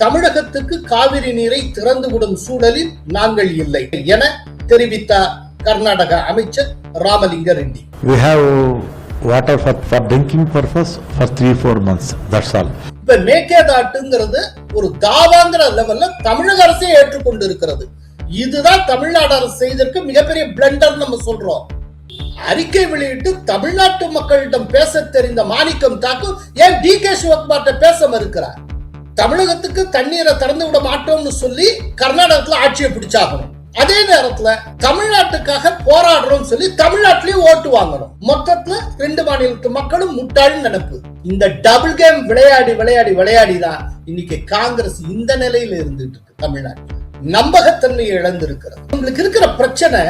தமிழகத்துக்கு காவிரி நீரை திறந்துவிடும் சூழலில் நாங்கள் இல்லை என தெரிவித்தார் கர்நாடக அமைச்சர் Ramalinga Reddy. We have water for drinking purpose for 3-4 months. That's all. இப்ப மேகேதாட்டுங்கிறது ஒரு தாவாங்கிற லெவல்ல தமிழக அரசே ஏற்றுக்கொண்டு இருக்கிறது. இதுதான் தமிழ்நாடு அரசு செய்திருக்க மிகப்பெரிய பிளண்டர் நம்ம சொல்றோம். அறிக்கை வெளியிட்டு தமிழ்நாட்டு மக்களிடம் பேச தெரிந்த மாணிக்கம் தாக்கூர் ஏன் DK சிவகுமார்ட்ட பேச மறுக்கிறார்? தமிழகத்துக்கு தண்ணீரை திறந்து விட மாட்டோம்னு சொல்லி கர்நாடகத்துல ஆட்சியை பிடிச்சாகணும். அதே நேரத்துல தமிழ்நாட்டுக்காக போராடுறோம் சொல்லி தமிழ்நாட்டிலேயே ஓட்டு வாங்கணும். மொத்தத்துல 2 மாநிலத்து மக்களும் முட்டாள் நினைப்பு. இந்த டபுள் கேம் விளையாடி தான் இன்னைக்கு காங்கிரஸ் இந்த நிலையில இருந்துட்டு இருக்கு. தமிழ்நாட்டில் நம்பகத்தன்மையை இழந்திருக்கிறது. உங்களுக்கு இருக்கிற பிரச்சனை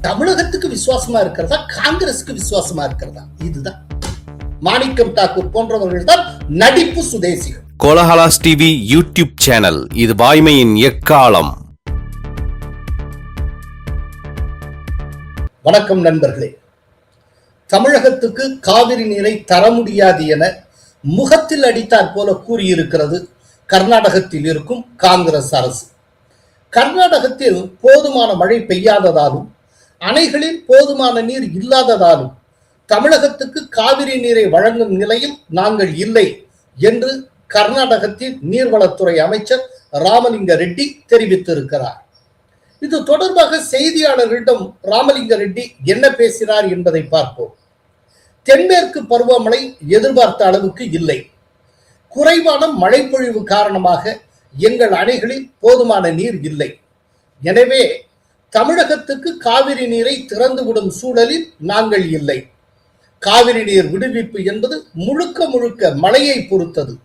தமிழகத்துக்கு விசுவாசமா இருக்கிறதா, காங்கிரஸுக்கு விசுவாசமா இருக்கிறதா? இதுதான். மாணிக்கம் தாக்கூர் போன்றவர்கள் தான் நடிப்பு சுதேசிகள். கோலஹலாஸ் டிவி யூடியூப் சேனல், இது வாய்மையின் எக்காலம். வணக்கம் நண்பர்களே. தமிழகத்துக்கு காவிரி நீரை தர முடியாது என முகத்தில் அடித்தாற் போல கூறியிருக்கிறது கர்நாடகத்தில் இருக்கும் காங்கிரஸ் அரசு. கர்நாடகத்தில் போதுமான மழை பெய்யாததாலும் அணைகளில் போதுமான நீர் இல்லாததாலும் தமிழகத்துக்கு காவிரி நீரை வழங்கும் நிலையில் நாங்கள் இல்லை என்று கர்நாடகத்தின் நீர்வளத்துறை அமைச்சர் ராமலிங்க ரெட்டி தெரிவித்திருக்கிறார். இது தொடர்பாக செய்தியாளர்களிடம் ராமலிங்க ரெட்டி என்ன பேசினார் என்பதை பார்ப்போம். தென்மேற்கு பருவமழை எதிர்பார்த்த அளவுக்கு இல்லை. குறைவான மழைப்பொழிவு காரணமாக எங்கள் அணைகளில் போதுமான நீர் இல்லை. எனவே தமிழகத்துக்கு காவிரி நீரை திறந்துவிடும் சூழலில் நாங்கள் இல்லை. காவிரி நீர் விடுவிப்பு என்பது முழுக்க மழையை பொறுத்தது.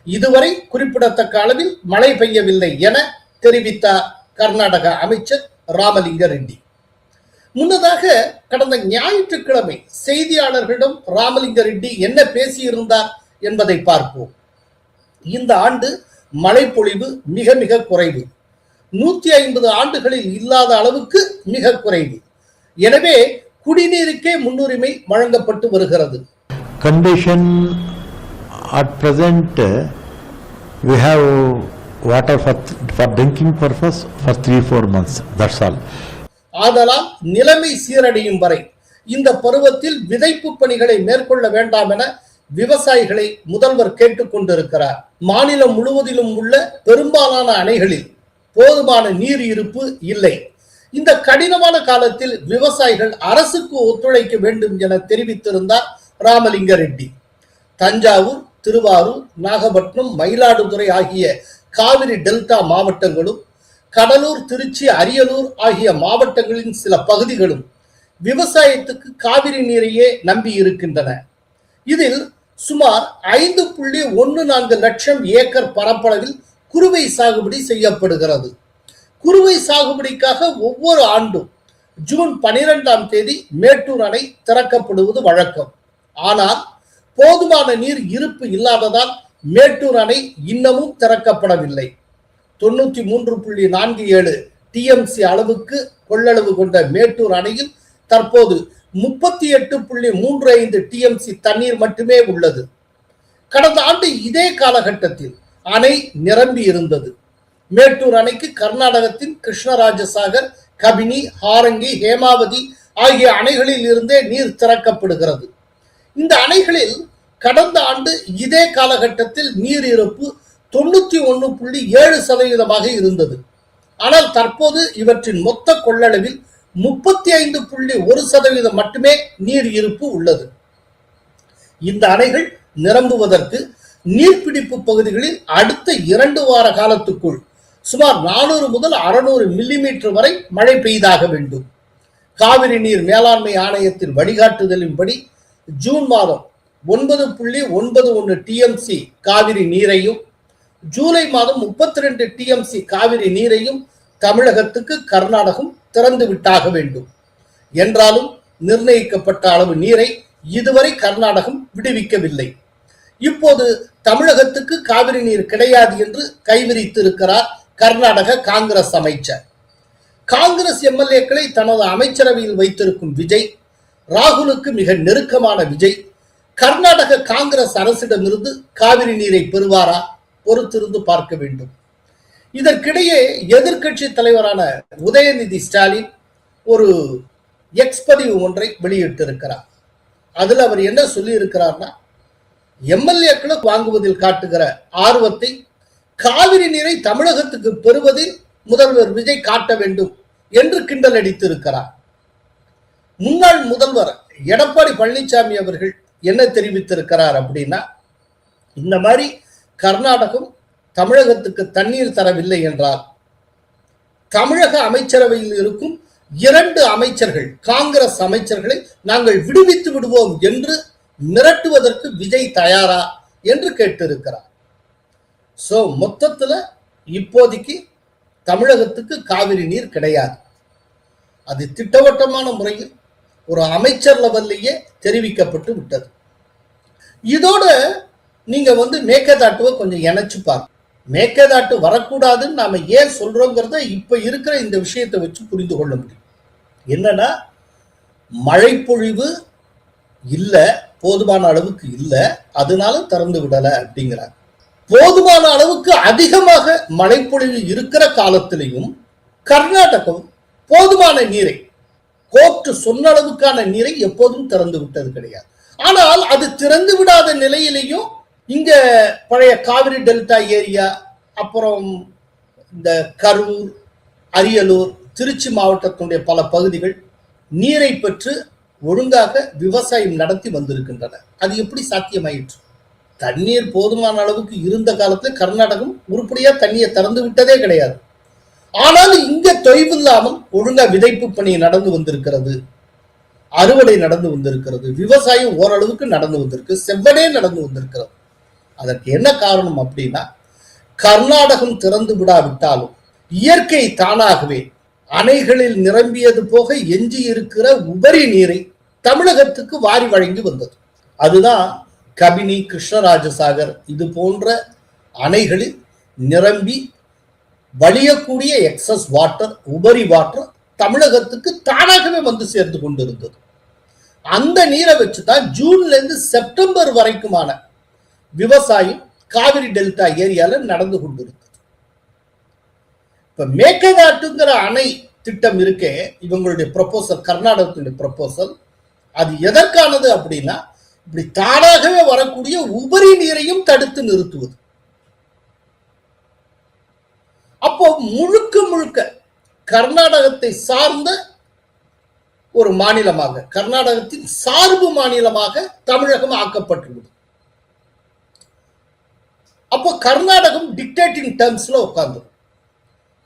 இதுவரை குறிப்பிடத்தக்க அளவில் மழை பெய்யவில்லை என தெரிவித்தார் கர்நாடக அமைச்சர் ராமலிங்க ரெட்டி. முன்னதாக கடந்த ஞாயிற்றுக்கிழமை செய்தியாளர்களிடம் ராமலிங்க ரெட்டி என்ன பேசியிருந்தார் என்பதை பார்ப்போம். இந்த ஆண்டு மழைப்பொழிவு மிக குறைவு. 150 ஆண்டுகளில் இல்லாத அளவுக்கு மிக குறைவு. எனவே குடிநீருக்கே முன்னுரிமை வழங்கப்பட்டு வருகிறது. Condition at present we have water for drinking purpose for 3-4 months. That's all. ஆதலால் நிலைமை சீரடையும் வரை இந்த பருவத்தில் விதைப்பு பணிகளை மேற்கொள்ள வேண்டாம் என விவசாயிகளை முதல்வர் கேட்டுக் கொண்டிருக்கிறார். மாநிலம் முழுவதிலும் உள்ள பெரும்பாலான அணைகளில் போதுமான நீர் இருப்பு இல்லை. இந்த கடினமான காலத்தில் விவசாயிகள் அரசுக்கு ஒத்துழைக்க வேண்டும் என தெரிவித்திருந்தார் ராமலிங்க ரெட்டி. தஞ்சாவூர், திருவாரூர், நாகப்பட்டினம், மயிலாடுதுறை ஆகிய காவிரி டெல்டா மாவட்டங்களும், கடலூர், திருச்சி, அரியலூர் ஆகிய மாவட்டங்களின் சில பகுதிகளும் விவசாயத்துக்கு காவிரி நீரையே நம்பி இருக்கின்றன. இதில் சுமார் 5.14 லட்சம் ஏக்கர் பரப்பளவில் குறுவை சாகுபடி செய்யப்படுகிறது. குறுவை சாகுபடிக்காக ஒவ்வொரு ஆண்டும் ஜூன் 12ஆம் தேதி மேட்டூர் அணை திறக்கப்படுவது வழக்கம். ஆனால் போதுமான நீர் இருப்பு இல்லாததால் மேட்டூர் அணை இன்னமும் திறக்கப்படவில்லை. 93.47 TMC அளவுக்கு கொள்ளளவு கொண்ட மேட்டூர் அணையில் தற்போது 38.35 TMC தண்ணீர் மட்டுமே உள்ளது. கடந்த ஆண்டு இதே காலகட்டத்தில் அணை நிரம்பி இருந்தது. மேட்டூர் அணைக்கு கர்நாடகத்தின் கிருஷ்ணராஜசாகர், கபினி, ஹாரங்கி, ஹேமாவதி ஆகிய அணைகளில் இருந்தே நீர் திறக்கப்படுகிறது. இந்த அணைகளில் கடந்த ஆண்டு இதே காலகட்டத்தில் நீர் இருப்பு 91.7% இருந்தது. ஆனால் தற்போது இவற்றின் மொத்த கொள்ளளவில் 35.1% மட்டுமே நீர் இருப்பு உள்ளது. இந்த அணைகள் நிரம்புவதற்கு நீர்பிடிப்பு பகுதிகளில் அடுத்த 2 வார காலத்துக்குள் சுமார் 400 முதல் 600 மில்லிமீட்டர் வரை மழை பெய்தாக வேண்டும். காவிரி நீர் மேலாண்மை ஆணையத்தின் வழிகாட்டுதலின்படி ஜூன் மாதம் 9.91 TMC காவிரி நீரையும், ஜூலை மாதம் 32 TMC காவிரி நீரையும் தமிழகத்துக்கு கர்நாடகம் திறந்து விட்டாக வேண்டும். என்றாலும் நிர்ணயிக்கப்பட்ட அளவு நீரை இதுவரை கர்நாடகம் விடுவிக்கவில்லை. இப்போது தமிழகத்துக்கு காவிரி நீர் கிடையாது என்று கைவிரித்திருக்கிறார் கர்நாடக காங்கிரஸ் அமைச்சர். காங்கிரஸ் MLAக்களை தனது அமைச்சரவையில் வைத்திருக்கும் விஜய், ராகுலுக்கு மிக நெருக்கமான விஜய் கர்நாடக காங்கிரஸ் அரசிடமிருந்து காவிரி நீரை பெறுவாரா? பொறுத்திருந்து பார்க்க வேண்டும். இதற்கிடையே எதிர்க்கட்சி தலைவரான உதயநிதி ஸ்டாலின் ஒரு எக்ஸ் பதிவு ஒன்றை வெளியிட்டிருக்கிறார். அதுல அவர் என்ன சொல்லி இருக்கிறார்னா, எம்எல்ஏக்களுக்கு வாங்குவதில் காட்டுகிற ஆர்வத்தை காவிரி நீரை தமிழகத்துக்கு பெறுவதில் முதல்வர் விஜய் காட்ட வேண்டும் என்று கிண்டல் அடித்திருக்கிறார். முன்னாள் முதல்வர் எடப்பாடி பழனிசாமி அவர்கள் என்ன தெரிவித்திருக்கிறார் அப்படின்னா, இந்த மாதிரி கர்நாடகம் தமிழகத்துக்கு தண்ணீர் தரவில்லை என்றால் தமிழக அமைச்சரவையில் இருக்கும் 2 அமைச்சர்கள், காங்கிரஸ் அமைச்சர்களை நாங்கள் விடுவித்து விடுவோம் என்று மிரட்டுவதற்கு விஜய் தயாரா என்று கேட்டிருக்கிறார். சோ மொத்தத்துல இப்போதைக்கு தமிழகத்துக்கு காவிரி நீர் கிடையாது. அது திட்டவட்டமான முறையில் ஒரு அமைச்சர் லெவல்லையே தெரிவிக்கப்பட்டு விட்டது. இதோட நீங்க மேகதாட்டுவை கொஞ்சம் இணைச்சு பாருங்க. மேகதாட்டு வரக்கூடாதுன்னு நாம ஏன் சொல்றோங்கிறத இப்ப இருக்கிற இந்த விஷயத்தை வச்சு புரிந்து கொள்ள முடியும். என்னன்னா, மழை பொழிவு இல்ல, போதுமான அளவுக்கு இல்ல, அதனால திறந்து விடல அப்படிங்கிறாங்க. போதுமான அளவுக்கு அதிகமாக மழைப்பொழிவு இருக்கிற காலத்திலையும் கர்நாடகம் போதுமான நீரை, கோர்ட் சொன்ன அளவுக்கான நீரை எப்போதும் திறந்து விட்டது கிடையாது. ஆனால் அது திறந்து விடாத நிலையிலையும் இங்க பழைய காவிரி டெல்டா ஏரியா, அப்புறம் இந்த கரூர், அரியலூர், திருச்சி மாவட்டத்தினுடைய பல பகுதிகள் நீரை பெற்று ஒழுங்காக விவசாயம் நடத்தி வந்திருக்கின்றன. அது எப்படி சாத்தியமாயிற்று? தண்ணீர் போதுமான அளவுக்கு இருந்த காலத்தில் கர்நாடகம் உருப்படியா தண்ணியை திறந்து விட்டதே கிடையாது. ஆனாலும் இங்க தொய்வில்லாமல் ஒழுங்கா விதைப்பு பணி நடந்து வந்திருக்கிறது, அறுவடை நடந்து வந்திருக்கிறது, விவசாயம் ஓரளவுக்கு நடந்து வந்திருக்கு, செவ்வனே நடந்து வந்திருக்கிறது. அதற்கு என்ன காரணம் அப்படின்னா, கர்நாடகம் திறந்து விடாவிட்டாலும் இயற்கை தானாகவே அணைகளில் நிரம்பியது போக எஞ்சி இருக்கிற உபரி நீரை தமிழகத்துக்கு வாரி வழங்கி வந்தது. அதுதான் கபினி, கிருஷ்ணராஜசாகர் இது போன்ற அணைகளில் நிரம்பி வழியக்கூடிய எக்ஸஸ் வாட்டர், உபரி வாட்டர் தமிழகத்துக்கு தானாகவே வந்து சேர்ந்து கொண்டிருந்தது. அந்த நீரை வச்சுதான் ஜூன்ல இருந்து செப்டம்பர் வரைக்குமான விவசாயம் காவிரி டெல்டா ஏரியால நடந்து கொண்டிருந்தது. இப்ப மேகதாட்டுங்கிற அணை திட்டம் இருக்கே, இவங்களுடைய ப்ரொபோசல், கர்நாடகத்துடைய ப்ரொபோசல், அது எதற்கானது அப்படின்னா, இப்படி தானாகவே வரக்கூடிய உபரி நீரையும் தடுத்து நிறுத்துவது. அப்போ முழுக்க முழுக்க கர்நாடகத்தை சார்ந்த ஒரு மாநிலமாக, கர்நாடகத்தின் சார்பு மாநிலமாக தமிழகம் ஆக்கப்பட்டுள்ளது. அப்போ கர்நாடகம் டிக்டேட்டிங் டேர்ம்ஸ்ல உட்கார்ந்து,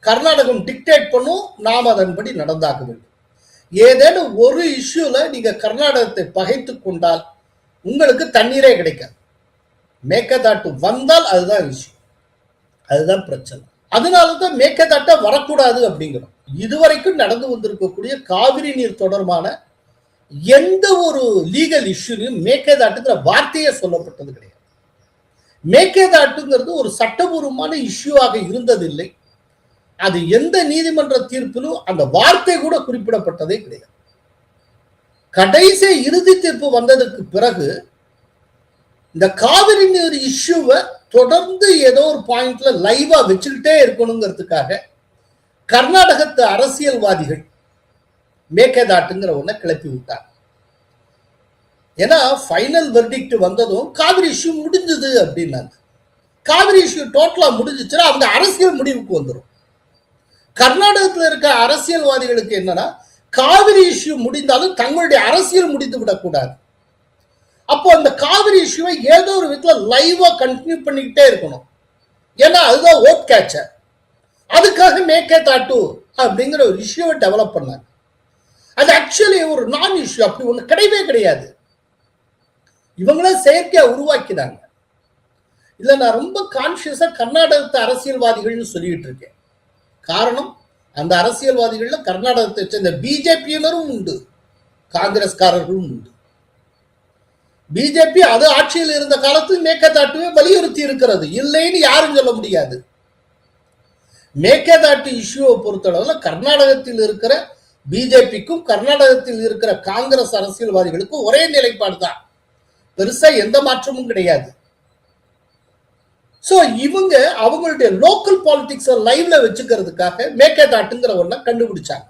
கர்நாடகம் டிக்டேட் பண்ணும், நாம் அதன்படி நடந்தாக வேண்டும். ஏதேனும் ஒரு இஷ்யூல நீங்க கர்நாடகத்தை பகைத்து கொண்டால் உங்களுக்கு தண்ணீரே கிடைக்காது. மேகதாட்டு வந்தால் அதுதான் விஷயம், அதுதான் பிரச்சனை. அதனாலதான் மேகதாட்ட வரக்கூடாது அப்படிங்கிறோம். இதுவரைக்கும் நடந்து வந்திருக்கக்கூடிய காவிரி நீர் தொடர்பான எந்த ஒரு லீகல் இஷ்யூலையும் மேகதாட்டுங்கிற வார்த்தையே சொல்லப்பட்டது கிடையாது. மேகதாட்டுங்கிறது ஒரு சட்டபூர்வமான இஷ்யூவாக இருந்ததில்லை. அது எந்த நீதிமன்ற தீர்ப்பிலும் அந்த வார்த்தை கூட குறிப்பிடப்பட்டதே கிடையாது. கடைசி இறுதி தீர்ப்பு வந்ததற்கு பிறகு இந்த காவிரி நீர் இஷ்யூவை தொடர்ந்து ஏதோ ஒரு பாயிண்ட்ல லைவா வச்சுக்கிட்டே இருக்கணுங்கிறதுக்காக கர்நாடகத்து அரசியல்வாதிகள் மேகதாட்டுங்கிற ஒன்றை கிளப்பி விட்டார். ஏன்னா ஃபைனல் வெர்டிக்ட் வந்ததும் காவிரி இஷ்யூ முடிஞ்சது அப்படின்னாங்க. காவிரி இஷ்யூ டோட்டலா முடிஞ்சிச்சுன்னா அவங்க அரசியல் முடிவுக்கு வந்துடும். கர்நாடகத்தில் இருக்க அரசியல்வாதிகளுக்கு என்னன்னா, காவிரி இஷ்யூ முடிந்தாலும் தங்களுடைய அரசியல் முடிந்து விடக்கூடாது. அப்போ அந்த காவிரி இஷ்யூவை ஏதோ ஒரு விதத்துல லைவா கண்டினியூ பண்ணிக்கிட்டே இருக்கணும். ஏன்னா அதுதான் ஓட் கேட்சர். அதுக்காக மேகதாட்டு அப்படிங்கிற ஒரு இஷ்யூவை டெவலப் பண்ணாங்க. அது ஆக்சுவலி ஒரு நான் இஷ்யூ, அப்படி ஒண்ணு கிடையவே கிடையாது. இவங்களே செயற்கையா உருவாக்கினாங்க. இல்ல, நான் ரொம்ப கான்சியஸா கர்நாடகத்து அரசியல்வாதிகள்னு சொல்லிட்டு இருக்கேன். காரணம், அந்த அரசியல்வாதிகள்ல கர்நாடகத்தை சேர்ந்த பிஜேபியினரும் உண்டு, காங்கிரஸ்காரர்களும் உண்டு. பிஜேபி அது ஆட்சியில் இருந்த காலத்தில் மேகதாட்டுவே வலியுறுத்தி இருக்கிறது, இல்லைன்னு யாரும் சொல்ல முடியாது. மேகதாட்டு இஷ்யூவை பொறுத்தளவுல கர்நாடகத்தில் இருக்கிற பிஜேபிக்கும் கர்நாடகத்தில் இருக்கிற காங்கிரஸ் அரசியல்வாதிகளுக்கும் ஒரே நிலைப்பாடு தான், பெருசா எந்த மாற்றமும் கிடையாது. சோ இவங்க அவங்களுடைய லோக்கல் பாலிடிக்ஸ் லைவ்ல வச்சுக்கிறதுக்காக மேகதாட்டுங்கிற ஒண்ண கண்டுபிடிச்சாங்க.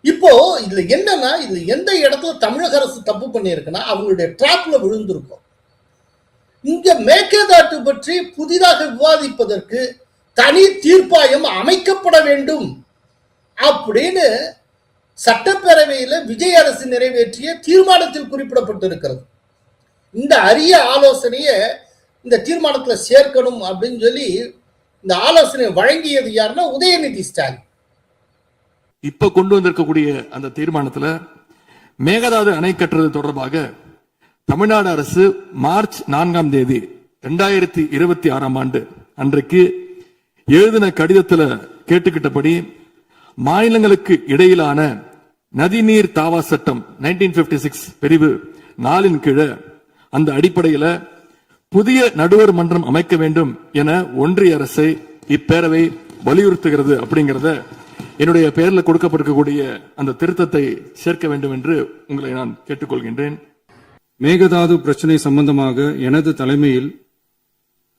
இப்போ இதுல என்னன்னா, இதுல எந்த இடத்துல தமிழக அரசு தப்பு பண்ணியிருக்குன்னா அவங்களுடைய டிராப்ல விழுந்திருக்கும். இங்க மேகதாட்டு பற்றி புதிதாக விவாதிப்பதற்கு தனி தீர்ப்பாயம் அமைக்கப்பட வேண்டும் அப்படின்னு சட்டப்பேரவையில் விஜய் அரசு நிறைவேற்றிய தீர்மானத்தில் குறிப்பிடப்பட்டிருக்கிறது. இந்த அரிய ஆலோசனையை இந்த தீர்மானத்தில் சேர்க்கணும் அப்படின்னு சொல்லி இந்த ஆலோசனை வழங்கியது யாருன்னா உதயநிதி ஸ்டாலின். இப்ப கொண்டு வந்திருக்கக்கூடிய அந்த தீர்மானத்துல மேகதாது அணை கட்டுறது தொடர்பாக தமிழ்நாடு அரசு மார்ச் 4ஆம் தேதி 2026ஆம் ஆண்டு அன்றைக்கு எழுதின கடிதத்துல கேட்டுக்கிட்டபடி மாநிலங்களுக்கு இடையிலான நதிநீர் தாவா சட்டம் 1956 பிரிவு 4 கீழே அந்த அடிப்படையில் புதிய நடுவர் மன்றம் அமைக்க வேண்டும் என ஒன்றிய அரசை இப்பேரவை வலியுறுத்துகிறது அப்படிங்கறத என்னுடைய பெயரில் கொடுக்கப்பட்டிருக்கக்கூடிய அந்த திருத்தத்தை சேர்க்க வேண்டும் என்று உங்களை நான் கேட்டுக்கொள்கின்றேன். மேகதாது பிரச்சினை சம்பந்தமாக எனது தலைமையில்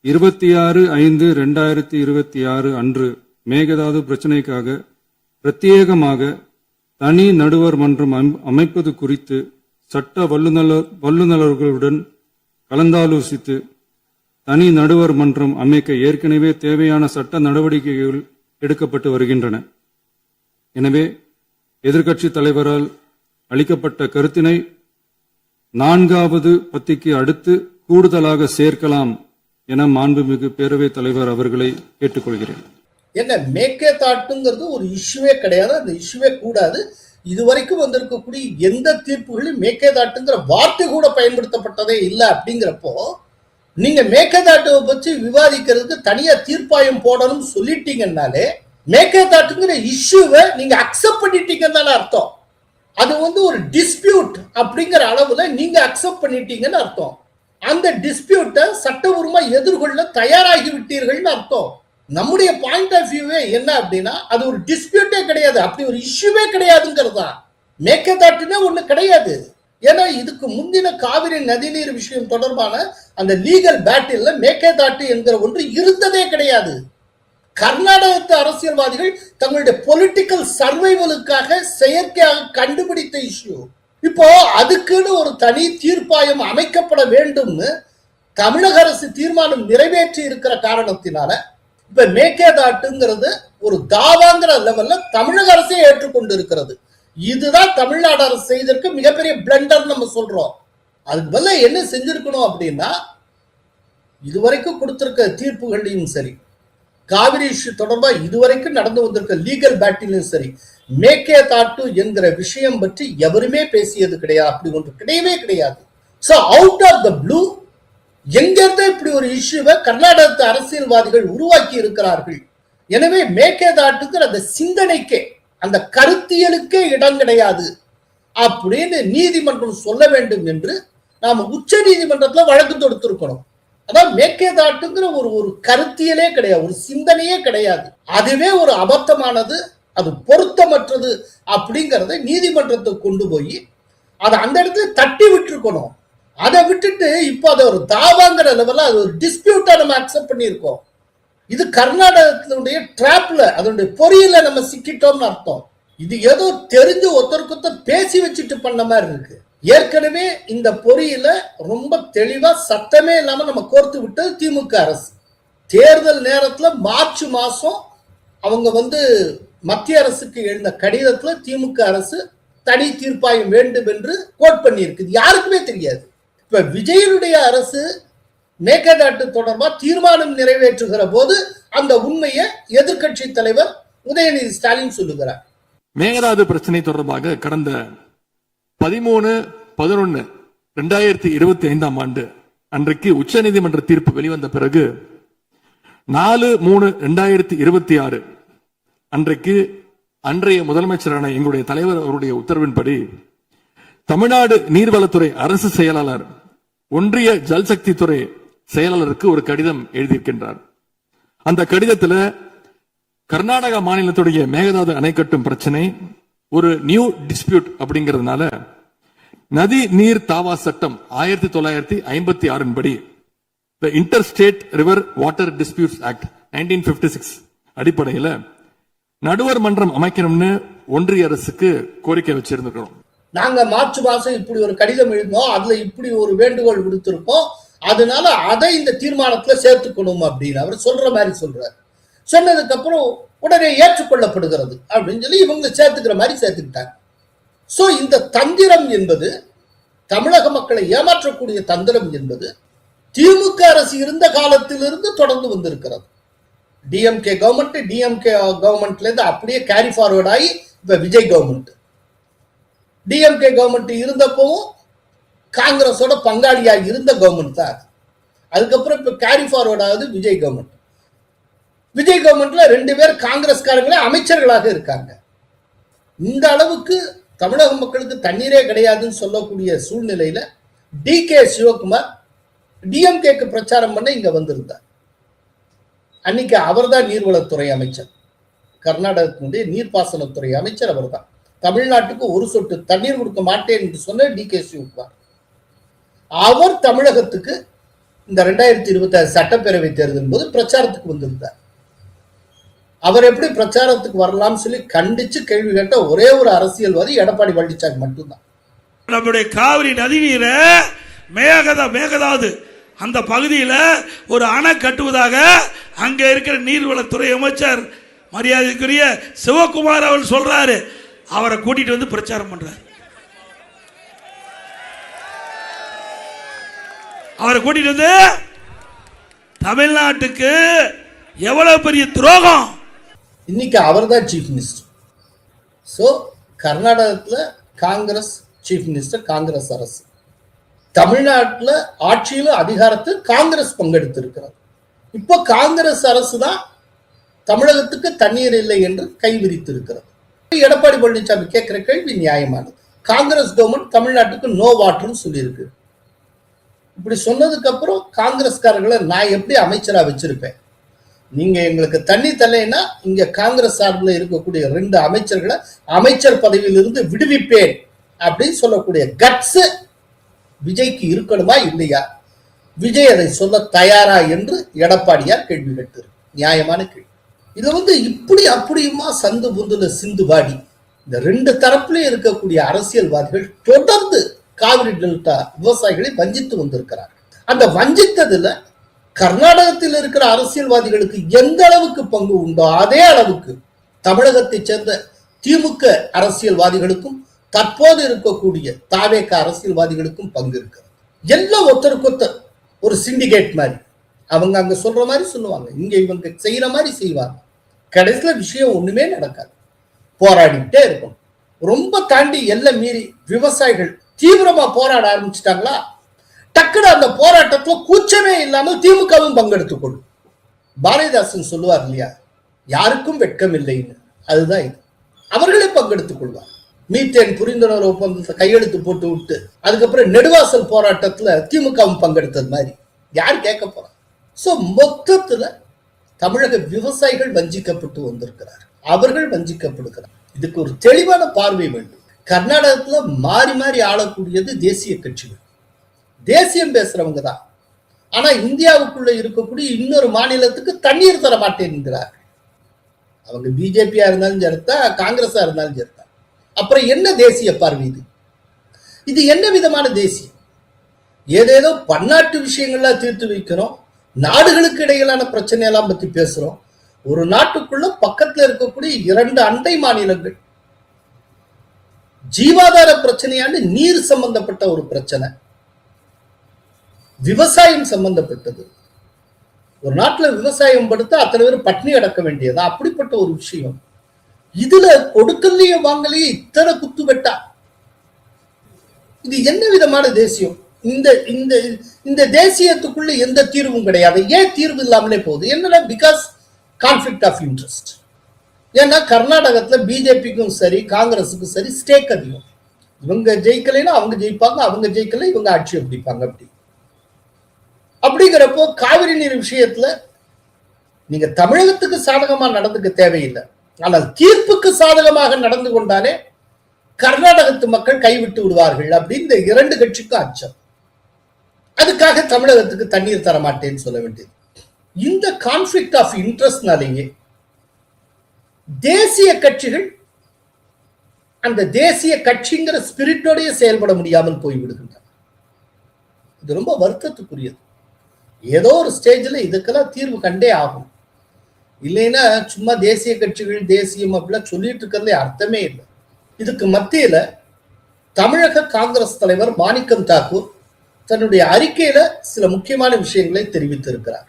26/5/2026 அன்று மேகதாது பிரச்சினைக்காக பிரத்யேகமாக தனி நடுவர் மன்றம் அமைப்பது குறித்து சட்ட வல்லுநர்களுடன் கலந்தாலோசித்து தனி நடுவர் மன்றம் அமைக்க ஏற்கனவே தேவையான சட்ட நடவடிக்கைகள் எடுக்கப்பட்டு வருகின்றன. எனவே எதிர்க்கட்சி தலைவரால் அளிக்கப்பட்ட கருத்தினை 4வது பத்திக்கு அடுத்து கூடுதலாக சேர்க்கலாம் என மாண்புமிகு பேரவைத் தலைவர் அவர்களை கேட்டுக்கொள்கிறேன். என்ன மேகதாட்டுங்கிறது ஒரு இஷ்யூவே கிடையாது, அந்த இஷ்யூவே கூடாது. இதுவரைக்கும் வந்திருக்கக்கூடிய எந்த தீர்ப்புகளும் மேகதாட்டுங்கிற வார்த்தை கூட பயன்படுத்தப்பட்டதே இல்லை. அப்படிங்கிறப்போ நீங்க மேகதாட்டுவை பற்றி விவாதிக்கிறதுக்கு தனியா தீர்ப்பாயம் போடணும் சொல்லிட்டீங்கன்னாலே மேகதாட்டுங்கிற இஷ்யூவை நீங்க அக்செப்ட் பண்ணிட்டீங்கன்னு தானே அர்த்தம். அது ஒரு டிஸ்பியூட் அப்படிங்கிற அளவுல நீங்க அக்செப்ட் பண்ணிட்டீங்கன்னு அர்த்தம். அந்த டிஸ்பியூட்டை சட்டபூர்வமா எதிர்கொள்ள தயாராகி விட்டீர்கள்னு அர்த்தம். நம்முடைய பாயிண்ட் ஆஃப் வியூவே என்ன அப்படின்னா அது ஒரு டிஸ்பியூட்டே கிடையாது, அப்படி ஒரு இஷ்யூவே கிடையாதுங்கிறது தான். மேகதாட்டுனே ஒண்ணு கிடையாது. ஏன்னா இதுக்கு முந்தின காவிரி நதிநீர் விஷயம் தொடர்பான அந்த லீகல் பேட்டில் மேகதாட்டு என்கிற ஒன்று இருந்ததே கிடையாது. கர்நாடகத்து அரசியல்வாதிகள் தங்களுடைய பொலிட்டிக்கல் சர்வைவலுக்காக செயற்கையாக கண்டுபிடித்த இஷ்யூ. இப்போ அதுக்குன்னு ஒரு தனி தீர்ப்பாயம் அமைக்கப்பட வேண்டும்னு தமிழக அரசு தீர்மானம் நிறைவேற்றி இருக்கிற காரணத்தினால இப்ப மேகதாட்டுங்கிறது ஒரு தாவாங்கிற லெவல்ல தமிழக அரசே ஏற்றுக்கொண்டு இருக்கிறது. இதுதான் தமிழ்நாடு அரசு செய்திருக்க மிகப்பெரிய பிளண்டர் நம்ம சொல்றோம். அதுக்கு பதிலா என்ன செஞ்சிருக்கணும் அப்படின்னா இதுவரைக்கும் கொடுத்திருக்க தீர்ப்புகளையும் சரி, காவிரி இஷ்யூ தொடர்பா இதுவரைக்கும் நடந்து வந்திருக்க லீகல் பேட்டிலும் சரி, மேகதாட்டு என்கிற விஷயம் பற்றி எவருமே பேசியது கிடையாது. அப்படி ஒன்று கிடையவே கிடையாது. So out of the blue எங்கிருந்தே இப்படி ஒரு இஷ்யூவை கர்நாடகத்து அரசியல்வாதிகள் உருவாக்கி இருக்கிறார்கள். எனவே மேகதாட்டுங்கிற அந்த சிந்தனைக்கே அந்த கருத்தியலுக்கே இடம் கிடையாது அப்படின்னு நீதிமன்றம் சொல்ல வேண்டும் என்று நாம உச்ச நீதிமன்றத்துல வழக்கு தொடுத்திருக்கணும். அதான் மேகதாட்டுங்கிற ஒரு கருத்தியலே கிடையாது, ஒரு சிந்தனையே கிடையாது. அதுவே ஒரு அபத்தமானது, அது பொருத்தமற்றது அப்படிங்கறத நீதிமன்றத்தை கொண்டு போய் அதை அந்த இடத்துல தட்டி விட்டுருக்கணும். அதை விட்டுட்டு இப்போ அதை ஒரு தாவாங்கிற லெவல்ல அது ஒரு டிஸ்பியூட்டா நம்ம அக்செப்ட் பண்ணியிருக்கோம். இது கர்நாடகத்தினுடைய டிராப்ல அதனுடைய பொறியில நம்ம சிக்கிட்டோம்னு அர்த்தம். இது ஏதோ தெரிஞ்சு ஒருத்தருக்கு பேசி வச்சுட்டு பண்ண மாதிரி இருக்கு. ஏற்கனவே இந்த பொறியில ரொம்ப தெளிவா சத்தமே இல்லாம நம்ம கோர்த்து விட்டது திமுக அரசு. தேர்தல் நேரத்துல மார்ச் மாசம் அவங்க மத்திய அரசுக்கு எழுந்த கடிதத்துல திமுக அரசு தனி தீர்ப்பாயம் வேண்டும் என்று கோட் பண்ணியிருக்கு. யாருக்குமே தெரியாது. இப்ப விஜயனுடைய அரசு மேகதாட்டு தொடர்பா தீர்மானம் நிறைவேற்றுகிற போது அந்த உண்மையை எதிர்கட்சி தலைவர் உதயநிதி ஸ்டாலின் சொல்லுகிறார். மேகதாது பிரச்சனை தொடர்பாக கடந்த 13/11/2025 ஆண்டு அன்றைக்கு உச்சநீதிமன்ற தீர்ப்பு வெளிவந்த பிறகு 4/3/2026 அன்றைக்கு அன்றைய முதலமைச்சரான எங்களுடைய தலைவர் அவருடைய உத்தரவின்படி தமிழ்நாடு நீர்வளத்துறை அரசு செயலாளர் ஒன்றிய ஜல்சக்தி துறை செயலாளருக்கு ஒரு கடிதம் எழுதியிருக்கின்றார். அந்த கடிதத்தில் கர்நாடக மாநிலத்துடைய மேகதாது அணை கட்டும் பிரச்சனை ஒரு நியூ டிஸ்பியூட் அப்படிங்கிறதுனால நதி நீர் தாவா சட்டம் 1956 படி The Interstate River Water Disputes Act 1956 அடிப்படையில் நடுவர் மன்றம் அமைக்கணும்னு ஒன்றிய அரசுக்கு கோரிக்கை வச்சிருந்திருக்கிறோம். நாங்க மார்ச் மாசம் இப்படி ஒரு கடிதம் எழுதினோம், அதுல இப்படி ஒரு வேண்டுகோள் விடுத்திருக்கோம், அதனால அதை இந்த தீர்மானத்துல சேர்த்துக்கணும் அப்படின்னு அவர் சொல்ற மாதிரி சொல்றாரு. சொன்னதுக்கு அப்புறம் உடனே ஏற்றுக்கொள்ளப்படுகிறது அப்படின்னு சொல்லி இவங்க சேர்த்துக்கிற மாதிரி சேர்த்துக்கிட்டாங்க. சோ இந்த தந்திரம் என்பது, தமிழக மக்களை ஏமாற்றக்கூடிய தந்திரம் என்பது திமுக அரசு இருந்த காலத்திலிருந்து தொடர்ந்து வந்திருக்கிறது. டிஎம்கே கவர்மெண்ட்ல இருந்து அப்படியே கேரி ஃபார்வர்ட் ஆகி இப்ப விஜய் கவர்மெண்ட், டிஎம்கே கவர்மெண்ட் இருந்தப்பவும் காங்கிரஸோட பங்காளியா இருந்த கவர்மெண்ட் தான். அதுக்கப்புறம் இப்ப கேரி ஃபார்வர்ட் ஆகுது விஜய் கவர்மெண்ட். விஜய் கவர்மெண்ட்ல 2 பேர் காங்கிரஸ்காரங்களே அமைச்சர்களாக இருக்காங்க. இந்த அளவுக்கு தமிழக மக்களுக்கு தண்ணீரே கிடையாதுன்னு சொல்லக்கூடிய சூழ்நிலையில டி.கே. சிவகுமார் டிஎம்கேக்கு பிரச்சாரம் பண்ண இங்க வந்திருந்தார். அன்னைக்கு அவர் தான் நீர்வளத்துறை அமைச்சர், கர்நாடகத்தினுடைய நீர்ப்பாசனத்துறை அமைச்சர் அவர் தான். தமிழ்நாட்டுக்கு ஒரு சொட்டு தண்ணீர் கொடுக்க மாட்டேன் என்று சொன்ன டி.கே. சிவகுமார் அவர் தமிழகத்துக்கு இந்த 2026 சட்டப்பேரவை தேர்தல் போது பிரச்சாரத்துக்கு வந்திருந்தார். அவர் எப்படி பிரச்சாரத்துக்கு வரலாம்னு சொல்லி கண்டிச்சு கேள்வி கேட்ட ஒரே ஒரு அரசியல்வாதி எடப்பாடி பழனிசாமி மட்டும்தான். நம்முடைய காவிரி நதிநீரை மேகதாது அந்த பகுதியில் ஒரு அணை கட்டுவதாக அங்க இருக்கிற நீர்வளத்துறை அமைச்சர் மரியாதைக்குரிய சிவகுமார் அவர் சொல்றாரு. அவரை கூட்டிட்டு வந்து பிரச்சாரம் பண்றாரு. அவரை கூட்டிட்டு வந்து தமிழ்நாட்டுக்கு எவ்வளவு பெரிய துரோகம். இன்னைக்கு அவர் தான் சீஃப் மினிஸ்டர். ஸோ கர்நாடகத்தில் காங்கிரஸ் சீஃப் மினிஸ்டர், காங்கிரஸ் அரசு. தமிழ்நாட்டில் ஆட்சியில அதிகாரத்தில் காங்கிரஸ் பங்கெடுத்து இருக்கிறது. இப்போ காங்கிரஸ் அரசு தான் தமிழகத்துக்கு தண்ணீர் இல்லை என்று கைவிரித்து இருக்கிறது. எடப்பாடி பழனிசாமி கேட்கிற கேள்வி நியாயமானது. காங்கிரஸ் கவர்மெண்ட் தமிழ்நாட்டுக்கு நோ வாட்டர்னு சொல்லியிருக்கு. இப்படி சொன்னதுக்கு அப்புறம் காங்கிரஸ்காரர்களை நான் எப்படி அமைச்சரா வச்சிருப்பேன்? நீங்க எங்களுக்கு தண்ணி தரலைன்னா இங்க காங்கிரஸ் சார்பில் இருக்கக்கூடிய 2 அமைச்சர்களை அமைச்சர் பதவியிலிருந்து விடுவிப்பேன் அப்படின்னு சொல்லக்கூடிய கட்ஸ் விஜய்க்கு இருக்கணுமா இல்லையா? விஜய் அதை சொல்ல தயாரா என்று எடப்பாடியார் கேள்வி கேட்டார். நியாயமான கேள்வி. இது இப்படி அப்படியுமா சந்து புந்துல சிந்து பாடி இந்த 2 தரப்புலயும் இருக்கக்கூடிய அரசியல்வாதிகள் தொடர்ந்து காவிரி டெல்டா விவசாயிகளை வஞ்சித்து வந்திருக்கிறார்கள். அந்த வஞ்சித்ததுல கர்நாடகத்தில் இருக்கிற அரசியல்வாதிகளுக்கு எந்த அளவுக்கு பங்கு உண்டோ அதே அளவுக்கு தமிழகத்தை சேர்ந்த திமுக அரசியல்வாதிகளுக்கும் தற்போது இருக்கக்கூடிய தாவேக அரசியல்வாதிகளுக்கும் பங்கு இருக்கிறது. எல்லாம் ஒருத்தருக்கொத்தர் ஒரு சிண்டிகேட் மாதிரி. அவங்க அங்க சொல்ற மாதிரி சொல்லுவாங்க, இங்க இவங்க செய்யற மாதிரி செய்வாங்க. கடைசியில விஷயம் ஒண்ணுமே நடக்காது. போராடிட்டே இருக்கும். ரொம்ப தாண்டி எல்லாம் மீறி விவசாயிகள் தீவிரமா போராட ஆரம்பிச்சுட்டாங்களா, டக்குனு அந்த போராட்டத்துல கூச்சமே இல்லாமல் திமுகவும் பங்கெடுத்துக் கொள்ளும். பாரதிதாசன் சொல்லுவார் இல்லையா, யாருக்கும் வெட்கம் இல்லைன்னு. அதுதான் இது. அவர்களே பங்கெடுத்துக் கொள்வார். மீத்தேன் புரிந்துணர்வு ஒப்பந்தத்தை கையெழுத்து போட்டு விட்டு அதுக்கப்புறம் நெடுவாசல் போராட்டத்துல திமுகவும் பங்கெடுத்தது மாதிரி யார் கேட்க போறா? சோ மொத்தத்துல தமிழக விவசாயிகள் வஞ்சிக்கப்பட்டு வந்திருக்கிறார். அவர்கள் வஞ்சிக்கப்படுகிறார். இதுக்கு ஒரு தெளிவான பார்வை வேண்டும். கர்நாடகத்துல மாறி மாறி ஆளக்கூடியது தேசிய கட்சிகள், தேசியம் பேசுறவங்க தான். ஆனா இந்தியாவுக்குள்ள இருக்கக்கூடிய இன்னொரு மாநிலத்துக்கு தண்ணீர் தர மாட்டேன் என்கிறார்கள். அவங்க பிஜேபியா இருந்தாலும் சரித்தா, காங்கிரஸா இருந்தாலும் சரித்தா. அப்புறம் என்ன தேசிய பார்வை இது? இது என்ன விதமான தேசியம்? ஏதேதோ பன்னாட்டு விஷயங்கள்லாம் தீர்த்து வைக்கிறோம், நாடுகளுக்கு இடையிலான பிரச்சனை எல்லாம் பத்தி பேசுறோம். ஒரு நாட்டுக்குள்ள பக்கத்துல இருக்கக்கூடிய 2 அண்டை மாநிலங்கள் ஜீவாதார பிரச்சனையாண்டு நீர் சம்பந்தப்பட்ட ஒரு பிரச்சனை, விவசாயம் சம்பந்தப்பட்டது. ஒரு நாட்டுல விவசாயம் படுத்த அத்தனை பேர் பட்னி அடக்க வேண்டியதா? அப்படிப்பட்ட ஒரு விஷயம். இதுல கொடுக்கலையே வாங்கலையே இத்தனை குத்து வெட்டா. இது என்ன விதமான தேசியம்? இந்த இந்த இந்த தேசியத்துக்குள்ள எந்த தீர்வும் கிடையாது. ஏன் தீர்வு இல்லாமலே போகுது? என்னன்னா பிகாஸ் கான்ஃபிளிக்ட் ஆஃப் இன்ட்ரெஸ்ட். ஏன்னா கர்நாடகத்துல பிஜேபிக்கும் சரி காங்கிரஸுக்கும் சரி ஸ்டேக் அதிகம். இவங்க ஜெயிக்கலைன்னா அவங்க ஜெயிப்பாங்க, அவங்க ஜெயிக்கல இவங்க ஆட்சியை பிடிப்பாங்க. அப்படிங்கிறப்போ காவிரி நீர் விஷயத்துல நீங்க தமிழகத்துக்கு சாதகமா நடந்துக்க தேவையில்லை. ஆனால் தீர்ப்புக்கு சாதகமாக நடந்து கொண்டாலே கர்நாடகத்து மக்கள் கைவிட்டு விடுவார்கள் அப்படின்னு இந்த 2 கட்சிக்கும் அச்சம். அது அதுக்காக தமிழகத்துக்கு தண்ணீர் தர மாட்டேன்னு சொல்ல வேண்டியது. இந்த கான்ஃபிளிக்ட் ஆஃப் இன்ட்ரெஸ்ட்னாலேயே தேசிய கட்சிகள் அந்த தேசிய கட்சிங்கிற ஸ்பிரிட்டோடைய செயல்பட முடியாமல் போய்விடுகின்றன. இது ரொம்ப வருத்தத்துக்குரியது. ஏதோ ஒரு ஸ்டேஜ்ல இதுக்கெல்லாம் தீர்வு கண்டே ஆகும். இல்லைன்னா சும்மா தேசிய கட்சிகள் தேசியம் அப்படிலாம் சொல்லிட்டு இருக்கிறதுல அர்த்தமே இல்லை. இதுக்கு மத்தியில தமிழக காங்கிரஸ் தலைவர் மாணிக்கம் தாக்கூர் தன்னுடைய அறிக்கையில சில முக்கியமான விஷயங்களை தெரிவித்திருக்கிறார்.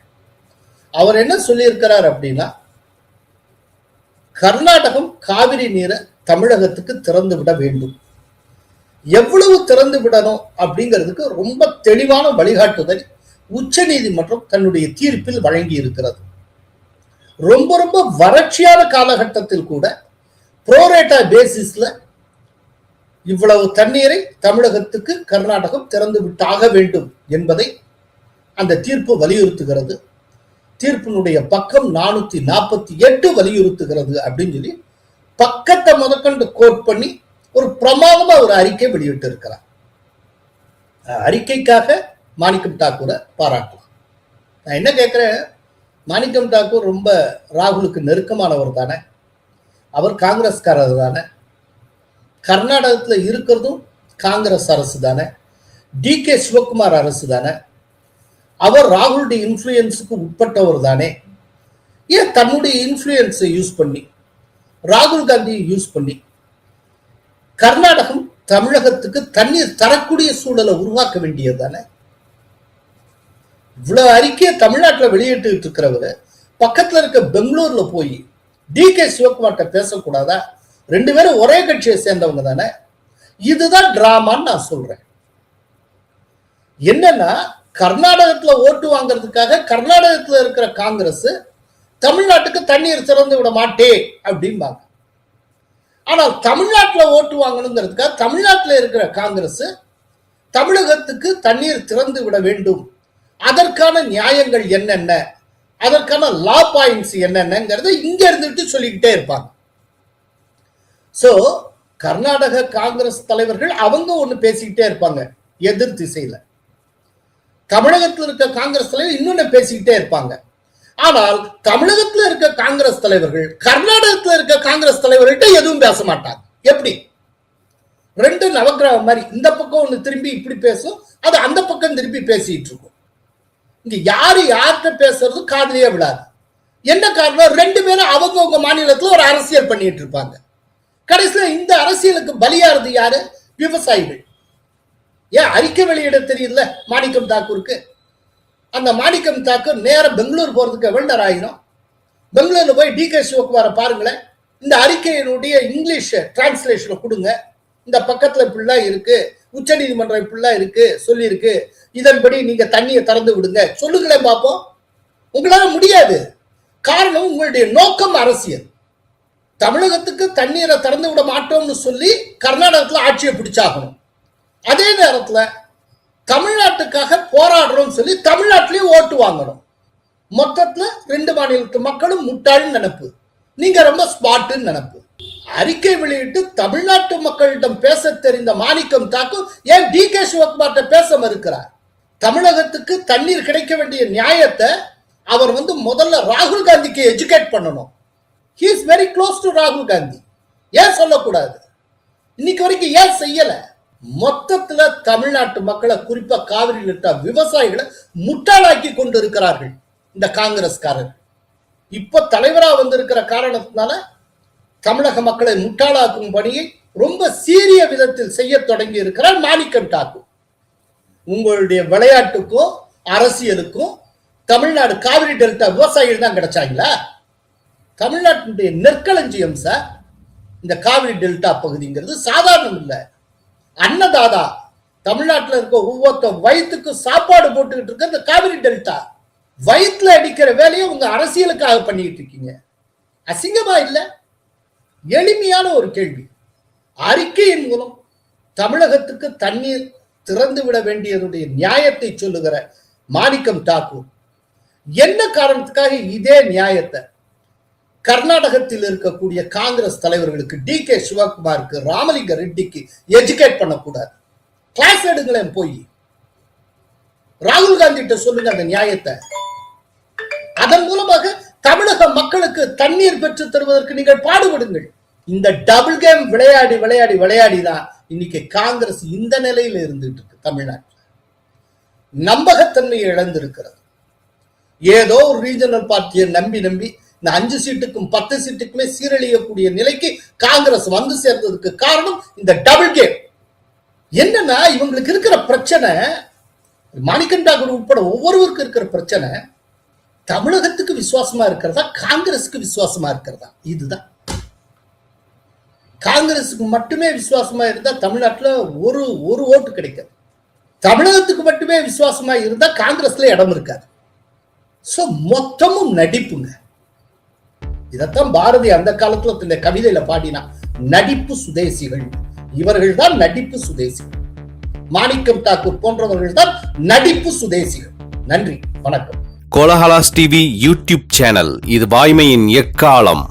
அவர் என்ன சொல்லியிருக்கிறார் அப்படின்னா, கர்நாடகம் காவிரி நீரை தமிழகத்துக்கு திறந்து விட வேண்டும். எவ்வளவு திறந்து விடணும் அப்படிங்கிறதுக்கு ரொம்ப தெளிவான வழிகாட்டுதல் உச்ச நீதிமன்றம் தன்னுடைய தீர்ப்பில் வழங்கி இருக்கிறது. ரொம்ப ரொம்ப வறட்சியான காலகட்டத்தில் கூட புரோரேட்டா பேசிஸ்ல இவ்வளவு தண்ணீரை தமிழகத்துக்கு கர்நாடகம் திறந்து விட்டாக வேண்டும் என்பதை அந்த தீர்ப்பு வலியுறுத்துகிறது. தீர்ப்பினுடைய பக்கம் 448 வலியுறுத்துகிறது அப்படின்னு சொல்லி பக்கத்தை முதற்கொண்டு கோட் பண்ணி ஒரு பிரமாதமா ஒரு அறிக்கை வெளியிட்டு இருக்கிறார். அறிக்கைக்காக மாணிக்கம் தாக்கூரை பாராட்டலாம். நான் என்ன கேட்கிறேன், மாணிக்கம் தாக்கூர் ரொம்ப ராகுலுக்கு நெருக்கமானவர் தானே, அவர் காங்கிரஸ்காரர் தானே, கர்நாடகத்தில் இருக்கிறதும் காங்கிரஸ் அரசு தானே, DK சிவகுமார் அரசு தானே, அவர் ராகுலுடைய இன்ஃப்ளூயன்ஸுக்கு உட்பட்டவர் தானே. ஏன் தன்னுடைய இன்ஃப்ளூயன்ஸை யூஸ் பண்ணி ராகுல் காந்தியை யூஸ் பண்ணி கர்நாடகம் தமிழகத்துக்கு தண்ணீர் தரக்கூடிய சூழலை உருவாக்க வேண்டியது தானே? இவ்வளவு அறிக்கையை தமிழ்நாட்டில் வெளியிட்டு இருக்கிறவரு பக்கத்துல இருக்க பெங்களூர்ல போய் DK சிவகுமார்ட்ட பேசக்கூடாதா? ரெண்டு பேரும் ஒரே கட்சியை சேர்ந்தவங்க தானே. இதுதான் டிராமான்னு நான் சொல்றேன். என்னன்னா, கர்நாடகத்துல ஓட்டு வாங்கறதுக்காக கர்நாடகத்துல இருக்கிற காங்கிரஸ் தமிழ்நாட்டுக்கு தண்ணீர் திறந்து விட மாட்டே அப்படிம்பாங்க. ஆனால் தமிழ்நாட்டில் ஓட்டு வாங்கணுங்கிறதுக்காக தமிழ்நாட்டில் இருக்கிற காங்கிரஸ் தமிழகத்துக்கு தண்ணீர் திறந்து விட வேண்டும், அதற்கான நியாயங்கள் என்னென்ன, அதற்கான லா பாயிண்ட்ஸ் என்னென்னங்கிறத இங்க இருந்துட்டு சொல்லிக்கிட்டே இருப்பாங்க. சோ கர்நாடக காங்கிரஸ் தலைவர்கள் அவங்க ஒண்ணு பேசிக்கிட்டே இருப்பாங்க எதிர் திசையில, தமிழகத்தில் இருக்க காங்கிரஸ் தலைவர் இன்னொன்னு பேசிக்கிட்டே இருப்பாங்க. ஆனால் தமிழகத்தில் இருக்க காங்கிரஸ் தலைவர்கள் கர்நாடகத்தில் இருக்க காங்கிரஸ் தலைவர்கிட்ட எதுவும் பேச மாட்டாங்க. எப்படி? ரெண்டு நவக்கிரகம் மாதிரி, இந்த பக்கம் ஒண்ணு திரும்பி இப்படி பேசும், அது அந்த பக்கம் திரும்பி பேசிட்டு இருக்கும். இங்க யாரு யார்கிட்ட பேசுறது காதலியே விடாது. என்ன காரணம்? ரெண்டு பேரும் அவங்கவுங்க மாநிலத்துல ஒரு அரசியல் பண்ணிட்டு இருப்பாங்க. கடைசியில இந்த அரசியலுக்கு பலியாறது யாரு? விவசாயிகள். ஏன் அறிக்கை வெளியிட தெரியல மாணிக்கம் தாக்கூருக்கு? அந்த மாணிக்கம் தாக்கூர் நேர பெங்களூர் போறதுக்கு வெண்டர் ஆயிரும். பெங்களூர்ல போய் DK சிவகுமாரை பாருங்களேன், இந்த அறிக்கையினுடைய இங்கிலீஷ் டிரான்ஸ்லேஷனை கொடுங்க, இந்த பக்கத்துல இப்படிலாம் இருக்கு, உச்ச நீதிமன்றம் இப்படிலாம் இருக்கு சொல்லி இருக்கு, இதன்படி நீங்க தண்ணியை திறந்து விடுங்க சொல்லுங்களேன் பார்ப்போம். உங்களால முடியாது. காரணம், உங்களுடைய நோக்கம் அரசியல். தமிழகத்துக்கு தண்ணீரை திறந்து விட மாட்டோம்னு சொல்லி கர்நாடகத்துல ஆட்சியை பிடிச்சாகணும். அதே நேரத்துல தமிழ்நாட்டுக்காக போராடுறோம் சொல்லி தமிழ்நாட்டிலேயே ஓட்டு வாங்கணும். மொத்தத்துல ரெண்டு மாநிலத்து மக்களும் முட்டாள்னு நினைப்பு, நீங்க ரொம்ப ஸ்மார்ட்னு நினைப்பு. அறிக்கை வெளியிட்டு தமிழ்நாட்டு மக்களிடம் பேச தெரிந்த மாணிக்கம் தாக்கூர் ஏன் DK சிவகுமார்ட்ட பேச மறுக்கிறார்? தமிழகத்துக்கு தண்ணீர் கிடைக்க வேண்டிய நியாயத்தை அவர் முதல்ல ராகுல் காந்திக்கு எஜுகேட் பண்ணணும். He is very close to ராகுல் காந்தி. ஏன் சொல்லக்கூடாது? இன்னைக்கு வரைக்கும் ஏன் செய்யல? மொத்தத்துல தமிழ்நாட்டு மக்களை, குறிப்பா காவிரி டெல்டா விவசாயிகளை முட்டாளாக்கி கொண்டு இருக்கிறார்கள் இந்த காங்கிரஸ்காரர். இப்ப தலைவரா வந்திருக்கிற காரணத்தினால தமிழக மக்களை முட்டாளாக்கும் பணியை ரொம்ப சீரிய விதத்தில் செய்ய தொடங்கி இருக்கிறார் மாணிக்கம் தாக்கூர். உங்களுடைய விளையாட்டுக்கும் அரசியலுக்கும் தமிழ்நாடு காவிரி டெல்டா விவசாயிகள் தான் கிடைச்சாங்களா? தமிழ்நாட்டினுடைய நெற்களஞ்சியம் சார் இந்த காவிரி டெல்டா பகுதிங்கிறது சாதாரணம் இல்லை. அன்னதாதா, தமிழ்நாட்டில் இருக்க ஒவ்வொருத்த வயிற்றுக்கு சாப்பாடு போட்டுக்கிட்டு இருக்க இந்த காவிரி டெல்டா, வயிற்றுல அடிக்கிற வேலையை உங்க அரசியலுக்காக பண்ணிட்டு இருக்கீங்க. அசிங்கமா இல்ல? எளிமையான ஒரு கேள்வி. அறிக்கையின் மூலம் தமிழகத்துக்கு தண்ணீர் திறந்து விட வேண்டியதுடைய நியாயத்தை சொல்லுகிற மாணிக்கம் தாக்கூர் என்ன காரணத்துக்காக இதே நியாயத்தை கர்நாடகத்தில் இருக்கக்கூடிய காங்கிரஸ் தலைவர்களுக்கு, DK சிவகுமாருக்கு, ராமலிங்க ரெட்டிக்கு எஜுகேட் பண்ணக்கூடாது? கிளாஸ் எடுங்களேன் போய். ராகுல் காந்தி கிட்ட சொல்லுங்க அந்த நியாயத்தை. அதன் மூலமாக தமிழக மக்களுக்கு தண்ணீர் பெற்று தருவதற்கு நீங்கள் பாடுபடுங்கள். இந்த டபுள் கேம் விளையாடி விளையாடி விளையாடி தான் இன்னைக்கு காங்கிரஸ் இந்த நிலையில இருந்துட்டு இருக்கு. தமிழ்நாட்டில் நம்பகத்தன்மையை இழந்திருக்கிறது. ஏதோ ஒரு ரீஜனல் பார்ட்டியை நம்பி நம்பி இந்த 5 சீட்டுக்கும் 10 சீட்டுக்குமே சீரழியக்கூடிய நிலைக்கு காங்கிரஸ் வந்து சேர்ந்ததுக்கு காரணம் இந்த டபுள் கேம். என்னன்னா இவங்களுக்கு இருக்கிற பிரச்சனை, மாணிக்கம் தாக்கூர் உட்பட ஒவ்வொருவருக்கும் இருக்கிற பிரச்சனை, தமிழகத்துக்கு விசுவாசமா இருக்கிறதா காங்கிரஸுக்கு விசுவாசமா இருக்கிறதா? இதுதான். காங்கிரஸுக்கு மட்டுமே விசுவாசமா இருந்தா தமிழ்நாட்டுல ஒரு ஓட்டு கிடைக்காது. தமிழகத்துக்கு மட்டுமே விசுவாசமா இருந்தா காங்கிரஸ்ல இடம் இருக்காது. சோ மொத்தமும் நடிப்புங்க. இதத்தான் பாரதி அந்த காலத்துல இந்த கவிதையில பாடினா, நடிப்பு சுதேசிகள். இவர்கள் தான் நடிப்பு சுதேசிகள். மாணிக்கம் தாக்கூர் போன்றவர்கள் தான் நடிப்பு சுதேசிகள். நன்றி, வணக்கம். கோலஹலாஸ் டிவி யூடியூப் சேனல், இது வாய்மையின் எக்காலம்.